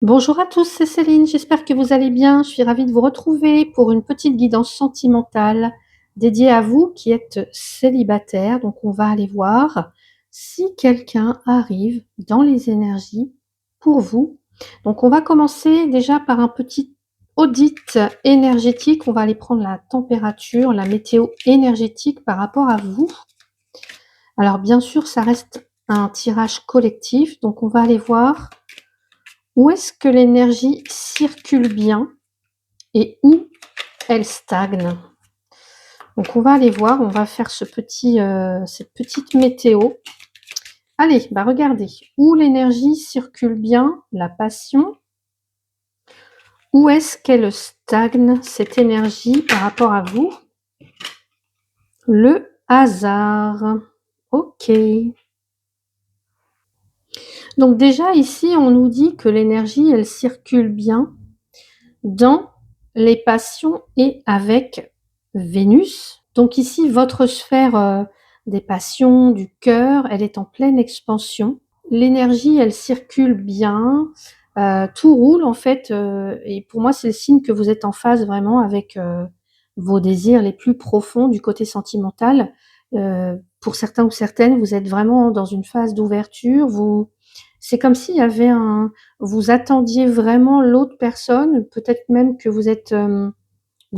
Bonjour à tous, c'est Céline, j'espère que vous allez bien. Je suis ravie de vous retrouver pour une petite guidance sentimentale dédiée à vous qui êtes célibataire. Donc on va aller voir si quelqu'un arrive dans les énergies pour vous. Donc on va commencer déjà par un petit audit énergétique. On va aller prendre la température, la météo énergétique par rapport à vous. Alors bien sûr, ça reste un tirage collectif, donc on va aller voir où est-ce que l'énergie circule bien et où elle stagne? Donc on va aller voir, on va faire cette petite météo. Allez, bah regardez, où l'énergie circule bien, la passion, où est-ce qu'elle stagne cette énergie par rapport à vous? Le hasard. OK. Donc déjà ici, on nous dit que l'énergie, elle circule bien dans les passions et avec Vénus. Donc ici, votre sphère, des passions, du cœur, elle est en pleine expansion. L'énergie, elle circule bien, tout roule en fait, et pour moi, c'est le signe que vous êtes en phase vraiment avec, vos désirs les plus profonds du côté sentimental. Pour certains ou certaines, vous êtes vraiment dans une phase d'ouverture, c'est comme s'il y avait vous attendiez vraiment l'autre personne, peut-être même que vous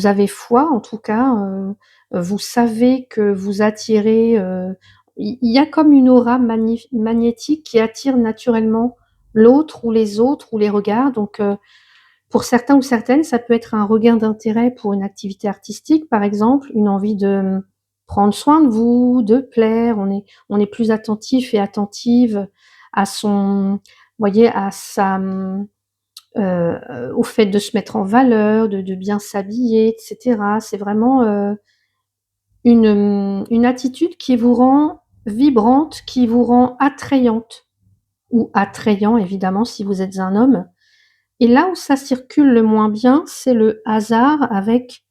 avez foi en tout cas, vous savez que vous attirez, il y a comme une aura magnétique qui attire naturellement l'autre ou les autres ou les regards donc pour certains ou certaines, ça peut être un regain d'intérêt pour une activité artistique par exemple, une envie de prendre soin de vous, de plaire, on est plus attentif et attentive à son voyez, à sa, au fait de se mettre en valeur, de bien s'habiller et cetera. C'est vraiment, une attitude qui vous rend vibrante, qui vous rend attrayante ou attrayant évidemment si vous êtes un homme et là où ça circule le moins bien, c'est le hasard avec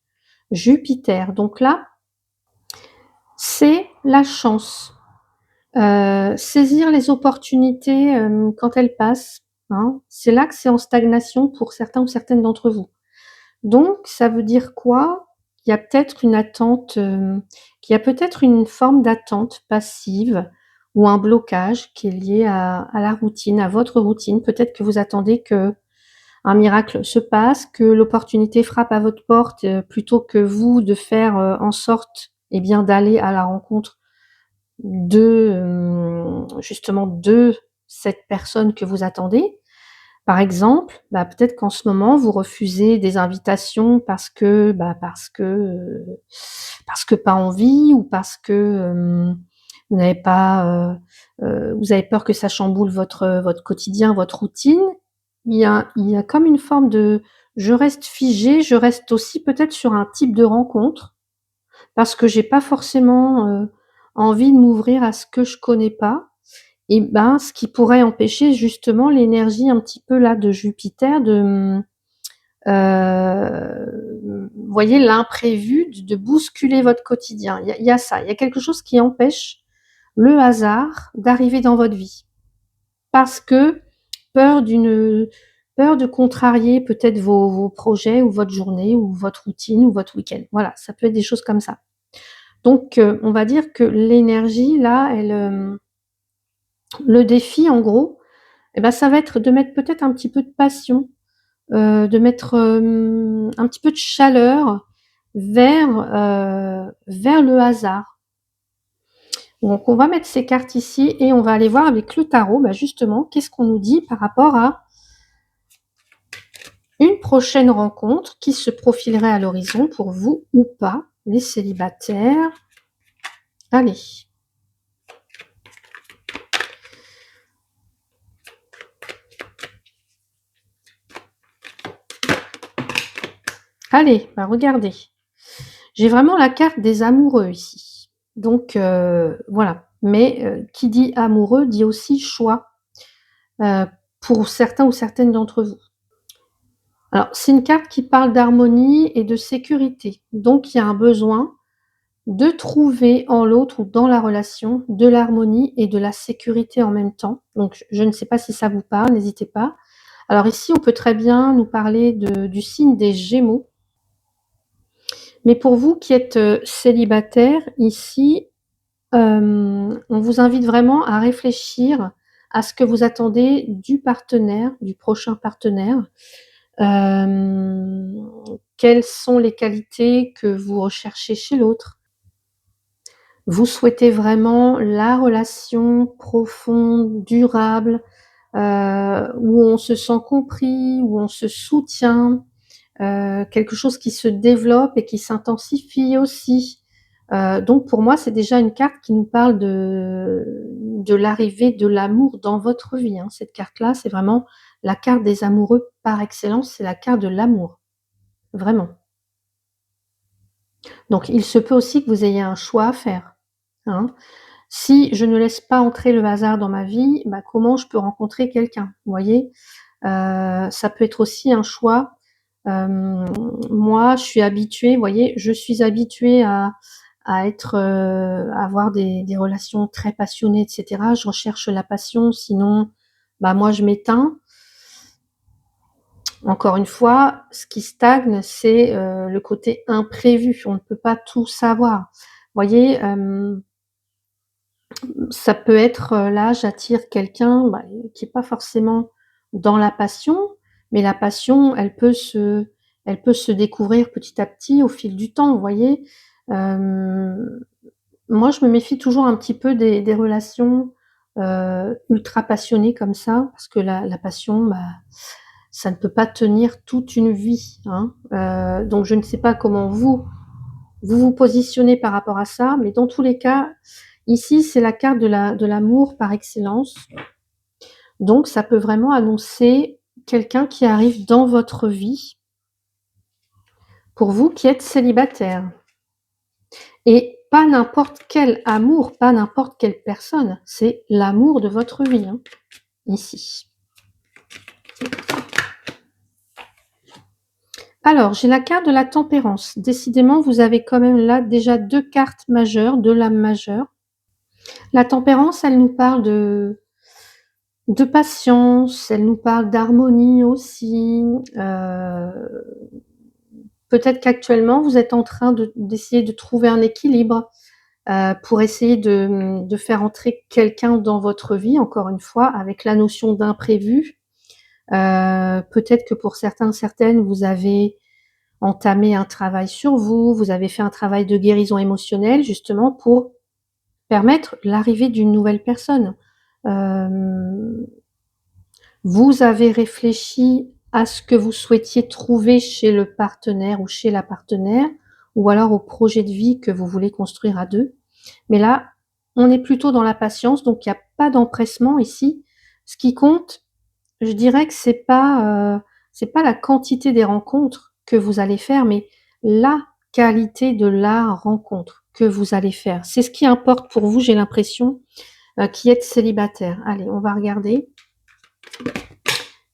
Jupiter. Donc là, c'est la chance. Saisir les opportunités, quand elles passent, hein. C'est là que c'est en stagnation pour certains ou certaines d'entre vous. Donc ça veut dire quoi? Il y a peut-être une attente, qu'il y a peut-être une forme d'attente passive ou un blocage qui est lié à la routine, à votre routine. Peut-être que vous attendez qu'un miracle se passe, que l'opportunité frappe à votre porte, plutôt que vous de faire, en sorte, eh bien, d'aller à la rencontre justement de cette personne que vous attendez. Par exemple, bah, peut-être qu'en ce moment, vous refusez des invitations parce que pas envie ou parce que, vous n'avez pas, vous avez peur que ça chamboule votre quotidien, votre routine. Il y a comme une forme de: «Je reste figé, je reste aussi peut-être sur un type de rencontre parce que j'ai pas forcément, envie de m'ouvrir à ce que je connais pas». Et ben, ce qui pourrait empêcher justement l'énergie un petit peu là de Jupiter vous voyez l'imprévu, de bousculer votre quotidien. Il y a ça, il y a quelque chose qui empêche le hasard d'arriver dans votre vie. Parce que peur d'une peur de contrarier peut-être vos projets ou votre journée ou votre routine ou votre week-end. Voilà, ça peut être des choses comme ça. Donc on va dire que l'énergie là, le défi en gros, et ben, ça va être de mettre peut-être un petit peu de passion, de mettre, un petit peu de chaleur vers le hasard. Donc on va mettre ces cartes ici et on va aller voir avec le tarot, bah, justement, qu'est-ce qu'on nous dit par rapport à une prochaine rencontre qui se profilerait à l'horizon pour vous ou pas, les célibataires. Allez. Allez, bah, regardez. J'ai vraiment la carte des amoureux ici. Donc voilà. Mais qui dit amoureux dit aussi choix, heu, pour certains ou certaines d'entre vous. Alors, c'est une carte qui parle d'harmonie et de sécurité. Donc il y a un besoin de trouver en l'autre ou dans la relation de l'harmonie et de la sécurité en même temps. Donc je ne sais pas si ça vous parle, n'hésitez pas Alors ici, on peut très bien nous parler du signe des Gémeaux. Mais pour vous qui êtes célibataire, ici, on vous invite vraiment à réfléchir à ce que vous attendez du partenaire, du prochain partenaire. Quelles sont les qualités que vous recherchez chez l'autre? Vous souhaitez vraiment la relation profonde, durable, où on se sent compris, où on se soutient, quelque chose qui se développe et qui s'intensifie aussi. Donc pour moi, c'est déjà une carte qui nous parle de l'arrivée de l'amour dans votre vie, hein. Cette carte-là, c'est vraiment la carte des amoureux par excellence, c'est la carte de l'amour, vraiment. Donc il se peut aussi que vous ayez un choix à faire, hein. Si je ne laisse pas entrer le hasard dans ma vie, bah, comment je peux rencontrer quelqu'un? Vous voyez? Ça peut être aussi un choix. Moi, je suis habituée, vous voyez, je suis habituée à être, à avoir des relations très passionnées et cetera. Je recherche la passion, sinon, bah, moi, je m'éteins. Encore une fois, ce qui stagne, c'est, le côté imprévu. On ne peut pas tout savoir. Vous voyez, ça peut être, là, j'attire quelqu'un, bah, qui est pas forcément dans la passion, mais la passion, elle peut se découvrir petit à petit au fil du temps, vous voyez? Hem, Moi, je me méfie toujours un petit peu des relations, ultra passionnées comme ça, parce que la passion, bah, ça ne peut pas tenir toute une vie, hein. Donc je ne sais pas comment vous positionnez par rapport à ça, mais dans tous les cas, ici, c'est la carte de l'amour par excellence. Donc ça peut vraiment annoncer quelqu'un qui arrive dans votre vie, pour vous qui êtes célibataire. Et pas n'importe quel amour, pas n'importe quelle personne, c'est l'amour de votre vie, hein, ici. Alors, j'ai la carte de la tempérance. Décidément, vous avez quand même là déjà 2 cartes majeures, 2 lames majeures. La tempérance, elle nous parle de patience, elle nous parle d'harmonie aussi. Peut-être qu'actuellement, vous êtes en train d'essayer de trouver un équilibre, pour essayer de faire entrer quelqu'un dans votre vie, encore une fois, avec la notion d'imprévu. Peut-être que pour certains, certaines, vous avez entamé un travail sur vous, vous avez fait un travail de guérison émotionnelle, justement pour permettre l'arrivée d'une nouvelle personne. Hem, vous avez réfléchi à ce que vous souhaitiez trouver chez le partenaire ou chez la partenaire, ou alors au projet de vie que vous voulez construire à 2. Mais là, on est plutôt dans la patience, donc il y a pas d'empressement ici. Ce qui compte, je dirais que c'est pas la quantité des rencontres que vous allez faire, mais la qualité de la rencontre que vous allez faire. C'est ce qui importe pour vous, j'ai l'impression, qui êtes célibataire. Allez, on va regarder.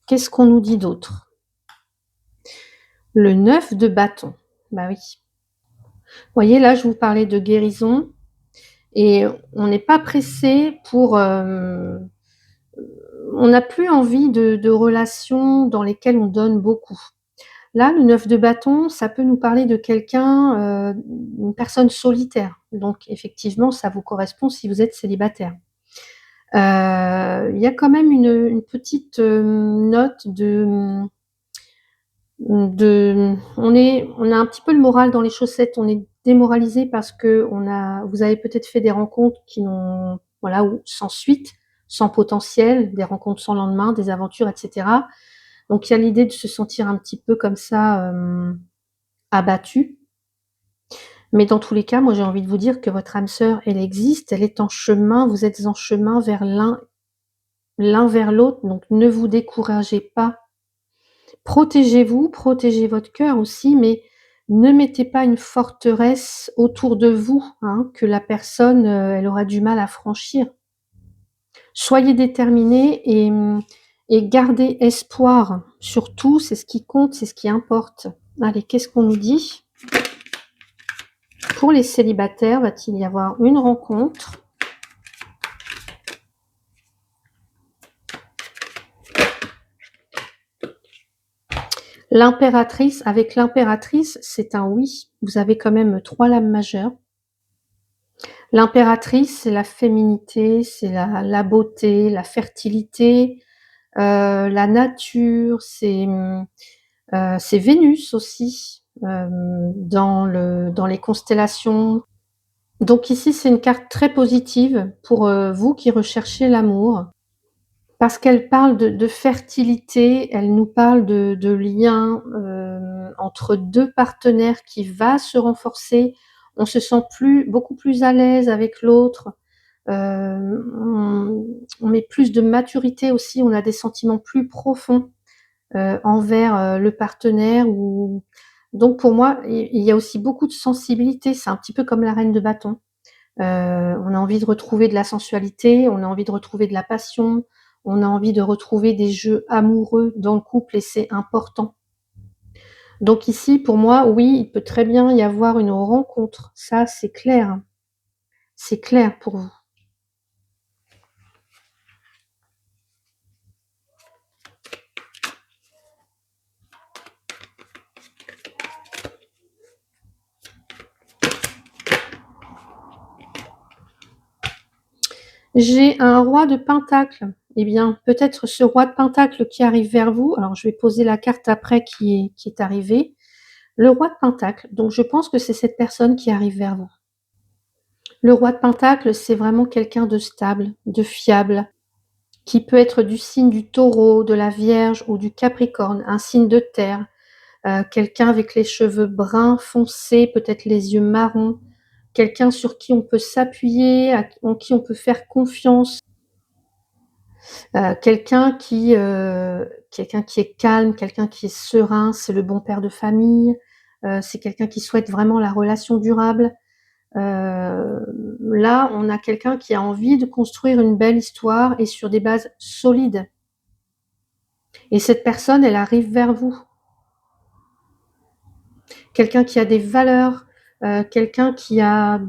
Qu'est-ce qu'on nous dit d'autre? Le 9 de bâton. Bah oui. Vous voyez, là, je vous parlais de guérison et on n'est pas pressé pour, on n'a plus envie de relations dans lesquelles on donne beaucoup. Là, le 9 de bâton, ça peut nous parler de quelqu'un, une personne solitaire. Donc effectivement, ça vous correspond si vous êtes célibataire. Il y a quand même une petite, note on a un petit peu le moral dans les chaussettes, on est démoralisé parce que vous avez peut-être fait des rencontres qui n'ont voilà, ou sans suite, sans potentiel, des rencontres sans lendemain, des aventures et cetera. Donc il y a l'idée de se sentir un petit peu comme ça, abattu. Mais dans tous les cas, moi j'ai envie de vous dire que votre âme sœur, elle existe, elle est en chemin, vous êtes en chemin vers l'un vers l'autre, donc ne vous découragez pas. Protégez-vous, protégez votre cœur aussi, mais ne mettez pas une forteresse autour de vous, hein, que la personne, elle aura du mal à franchir. Soyez déterminés et gardez espoir. Surtout, c'est ce qui compte, c'est ce qui importe. Allez, qu'est-ce qu'on nous dit? Pour les célibataires, va-t-il y avoir une rencontre? Avec l'impératrice, c'est un oui. Vous avez quand même 3 lames majeures. L'impératrice, c'est la féminité, c'est la beauté, la fertilité, la nature, c'est Vénus aussi, dans les constellations. Donc ici, c'est une carte très positive pour, vous qui recherchez l'amour. Parce qu'elle parle de fertilité, elle nous parle de lien, entre 2 partenaires qui va se renforcer. On se sent beaucoup plus à l'aise avec l'autre, on met plus de maturité aussi, on a des sentiments plus profonds, envers, le partenaire ou donc pour moi, il y a aussi beaucoup de sensibilité, c'est un petit peu comme la reine de bâton. On a envie de retrouver de la sensualité, on a envie de retrouver de la passion, on a envie de retrouver des jeux amoureux dans le couple et c'est important. Donc ici, pour moi, oui, il peut très bien y avoir une rencontre. Ça, c'est clair. C'est clair pour vous. J'ai un roi de pentacle. Eh bien, peut-être ce roi de pentacle qui arrive vers vous. Alors, je vais poser la carte après qui est arrivée. Le roi de pentacle. Donc, je pense que c'est cette personne qui arrive vers vous. Le roi de pentacle, c'est vraiment quelqu'un de stable, de fiable, qui peut être du signe du taureau, de la vierge ou du capricorne, un signe de terre, quelqu'un avec les cheveux bruns foncés, peut-être les yeux marrons, quelqu'un sur qui on peut s'appuyer, en qui on peut faire confiance, quelqu'un qui est calme, quelqu'un qui est serein, c'est le bon père de famille, c'est quelqu'un qui souhaite vraiment la relation durable. Là, on a quelqu'un qui a envie de construire une belle histoire et sur des bases solides. Et cette personne, elle arrive vers vous. Quelqu'un qui a des valeurs, quelqu'un qui a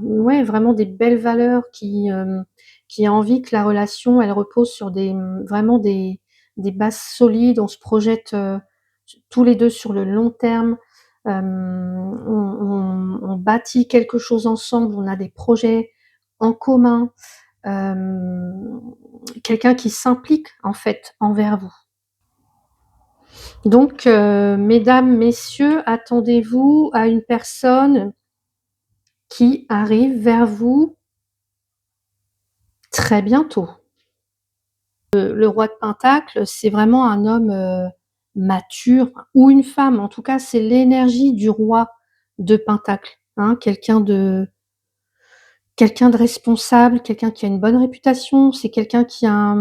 vraiment des belles valeurs, qui a envie que la relation, elle repose sur vraiment des bases solides. On se projette tous les deux sur le long terme. On bâtit quelque chose ensemble, on a des projets en commun. Quelqu'un qui s'implique en fait envers vous. Donc, mesdames, messieurs, attendez-vous à une personne qui arrive vers vous très bientôt. Le roi de Pentacle, c'est vraiment un homme mature ou une femme. En tout cas, c'est l'énergie du roi de Pentacle. Hein, quelqu'un de responsable, quelqu'un qui a une bonne réputation, c'est quelqu'un qui a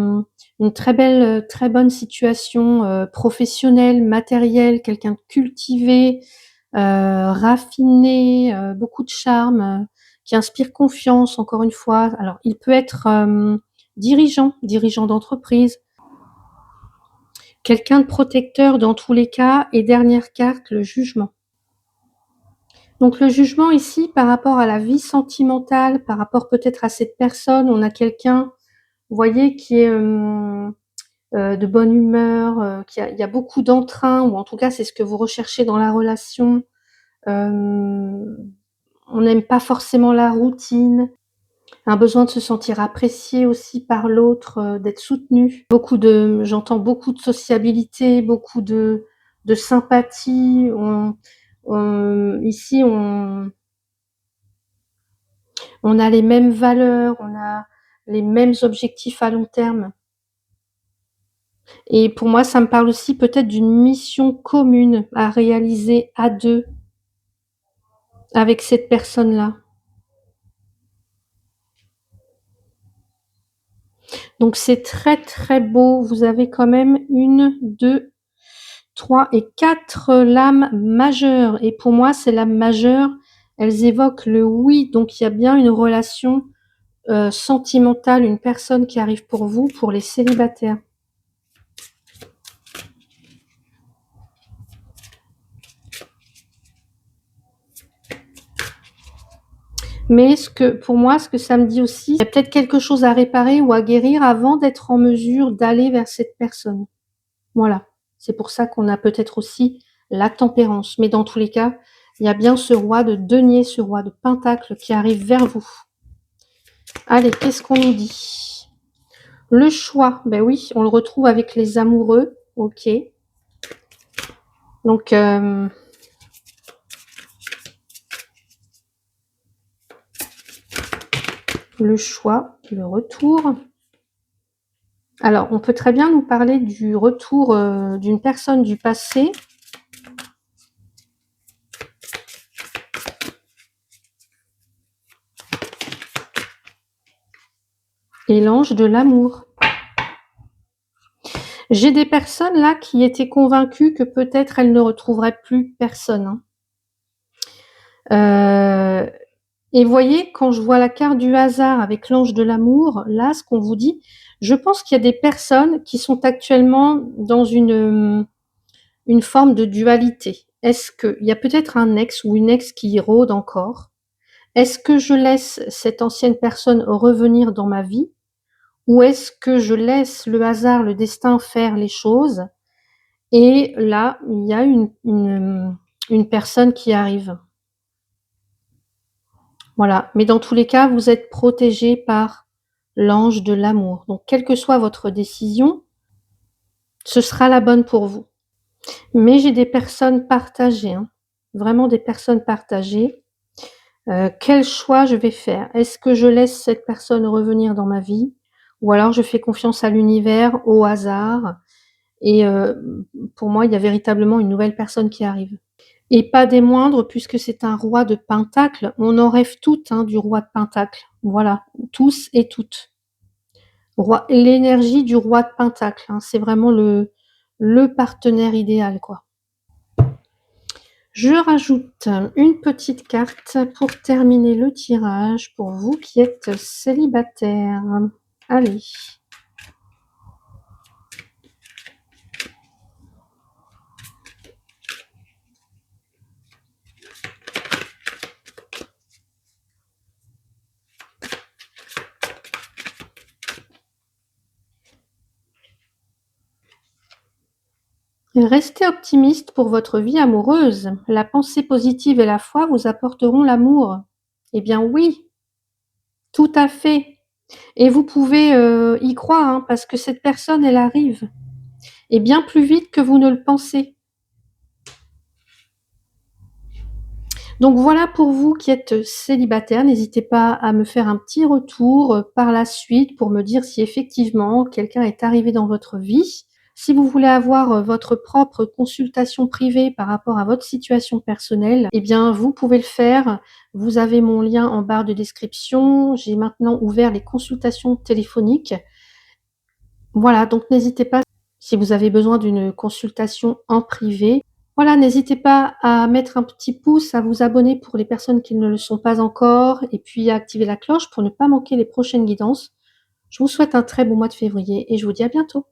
une très bonne situation professionnelle, matérielle, quelqu'un de cultivé, raffiné, beaucoup de charme, qui inspire confiance, encore une fois. Alors, il peut être dirigeant d'entreprise, quelqu'un de protecteur dans tous les cas. Et dernière carte, le jugement. Donc le jugement ici, par rapport à la vie sentimentale, par rapport peut-être à cette personne, on a quelqu'un, vous voyez, qui est de bonne humeur, il y a beaucoup d'entrain, ou en tout cas c'est ce que vous recherchez dans la relation. On n'aime pas forcément la routine, un besoin de se sentir apprécié aussi par l'autre, d'être soutenu. J'entends beaucoup de sociabilité, beaucoup de sympathie. Ici, on a les mêmes valeurs, on a les mêmes objectifs à long terme. Et pour moi, ça me parle aussi peut-être d'une mission commune à réaliser à 2 avec cette personne-là. Donc c'est très, très beau. Vous avez quand même 1, 2, 3 et 4 lames majeures. Et pour moi, ces lames majeures, elles évoquent le oui. Donc il y a bien une relation sentimentale, une personne qui arrive pour vous, pour les célibataires. Mais pour moi, ce que ça me dit aussi, il y a peut-être quelque chose à réparer ou à guérir avant d'être en mesure d'aller vers cette personne. Voilà. C'est pour ça qu'on a peut-être aussi la tempérance. Mais dans tous les cas, il y a bien ce roi de denier, ce roi de pentacle qui arrive vers vous. Allez, qu'est-ce qu'on nous dit? Le choix, ben oui, on le retrouve avec les amoureux, ok. Donc, le choix, le retour. Alors, on peut très bien nous parler du retour d'une personne du passé. Et l'ange de l'amour. J'ai des personnes là qui étaient convaincues que peut-être elles ne retrouveraient plus personne. Et voyez, quand je vois la carte du hasard avec l'ange de l'amour, là, ce qu'on vous dit, je pense qu'il y a des personnes qui sont actuellement dans une forme de dualité. Est-ce qu'il y a peut-être un ex ou une ex qui rôde encore? Est-ce que je laisse cette ancienne personne revenir dans ma vie? Ou est-ce que je laisse le hasard, le destin faire les choses? Et là, il y a une personne qui arrive. Voilà. Mais dans tous les cas, vous êtes protégé par l'ange de l'amour. Donc, quelle que soit votre décision, ce sera la bonne pour vous. Mais j'ai des personnes partagées, hein, vraiment des personnes partagées. Quel choix je vais faire? Est-ce que je laisse cette personne revenir dans ma vie? Ou alors je fais confiance à l'univers, au hasard? Et pour moi, il y a véritablement une nouvelle personne qui arrive. Et pas des moindres, puisque c'est un roi de pentacle. On en rêve toutes, hein, du roi de pentacle. Voilà, tous et toutes. L'énergie du roi de pentacle, hein, c'est vraiment le partenaire idéal, quoi. Je rajoute une petite carte pour terminer le tirage pour vous qui êtes célibataire. Allez. Restez optimiste pour votre vie amoureuse. La pensée positive et la foi vous apporteront l'amour. Eh bien oui, tout à fait. Et vous pouvez y croire, hein, parce que cette personne, elle arrive. Et bien plus vite que vous ne le pensez. Donc voilà pour vous qui êtes célibataire. N'hésitez pas à me faire un petit retour par la suite pour me dire si effectivement quelqu'un est arrivé dans votre vie. Si vous voulez avoir votre propre consultation privée par rapport à votre situation personnelle, eh bien vous pouvez le faire. Vous avez mon lien en barre de description. J'ai maintenant ouvert les consultations téléphoniques. Voilà, donc n'hésitez pas si vous avez besoin d'une consultation en privé. Voilà, n'hésitez pas à mettre un petit pouce, à vous abonner pour les personnes qui ne le sont pas encore et puis à activer la cloche pour ne pas manquer les prochaines guidances. Je vous souhaite un très bon mois de février et je vous dis à bientôt.